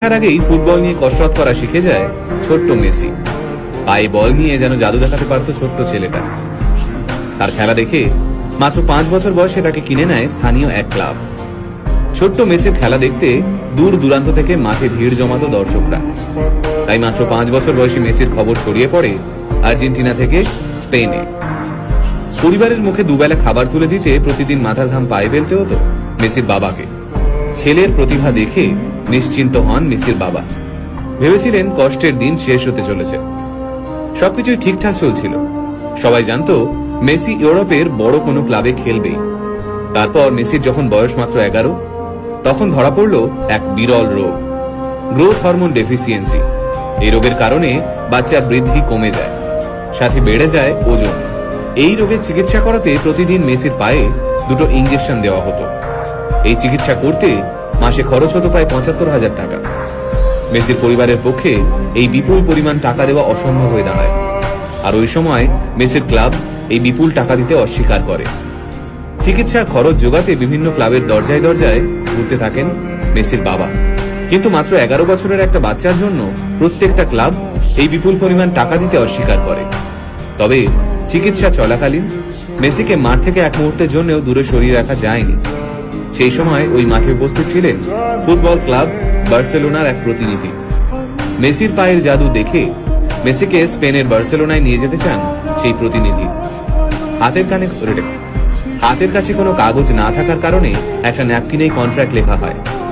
তার আগেই ফুটবল নিয়ে কসরত করা শিখে যায় ছোট্ট মেসি। পায়ে বল নিয়ে যেন জাদু দেখাতে পারত ছোট্ট ছেলেটা। তার খেলা দেখে মাত্র 5 বছর বয়সে তাকে কিনে নেয় স্থানীয় এক ক্লাব। ছোট্ট মেসির খেলা দেখতে দূর দূরান্ত থেকে মাঠে ভিড় জমাতো দর্শকরা। তাই মাত্র 5 বছর বয়সী মেসির খবর ছড়িয়ে পড়ে আর্জেন্টিনা থেকে স্পেনে। পরিবারের মুখে দুবেলা খাবার তুলে দিতে প্রতিদিন মাথার ঘাম পায়ে ফেলতে হতো মেসির বাবাকে। ছেলের প্রতিভা দেখে নিশ্চিন্ত হন মেসির বাবা। ভেবেছিলেন কষ্টের দিন শেষ হতে চলেছে। সবকিছুই ঠিকঠাক চলছিল। সবাই জানতো মেসি ইউরোপের বড় কোনো ক্লাবে খেলবে। তারপর মেসির যখন বয়স মাত্র 11, তখন ধরা পড়ল এক বিরল রোগ, গ্রোথ হরমোন ডেফিসিয়েন্সি। এই রোগের কারণে বাচ্চার বৃদ্ধি কমে যায়, সাথে বেড়ে যায় ওজন। এই রোগের চিকিৎসা করাতে প্রতিদিন মেসির পায়ে 2টো ইঞ্জেকশন দেওয়া হতো। এই চিকিৎসা করতে মাসে খরচ হতো প্রায় 75,000 টাকা। মেসির পরিবারের পক্ষে এই বিপুল পরিমাণ টাকা দেওয়া অসম্ভব হয়ে দাঁড়ায়। আর ওই সময় মেসির ক্লাব এই বিপুল টাকা দিতে অস্বীকার করে। চিকিৎসার খরচ জোগাতে বিভিন্ন ক্লাবের দরজায় দরজায় ঘুরতে থাকেন মেসির বাবা। কিন্তু মাত্র 11 বছরের একটা বাচ্চার জন্য প্রত্যেকটা ক্লাব এই বিপুল পরিমাণ টাকা দিতে অস্বীকার করে। তবে চিকিৎসা চলাকালীন মেসিকে মাঠ থেকে এক মুহূর্তের জন্যও দূরে সরিয়ে রাখা যায়নি। সেই সময় ওই মাঠে উপস্থিত ছিলেন ফুটবল ক্লাব বার্সেলোনার এক প্রতিনিধি। মেসির পায়ের জাদু দেখে মেসিকে স্পেনের বার্সেলোনায় নিয়ে যেতে চান সেই প্রতিনিধি। হাতের কাছে কোনো কাগজ না থাকার কারণে একটা ন্যাপকিনেই কন্ট্রাক্ট লেখা হয়।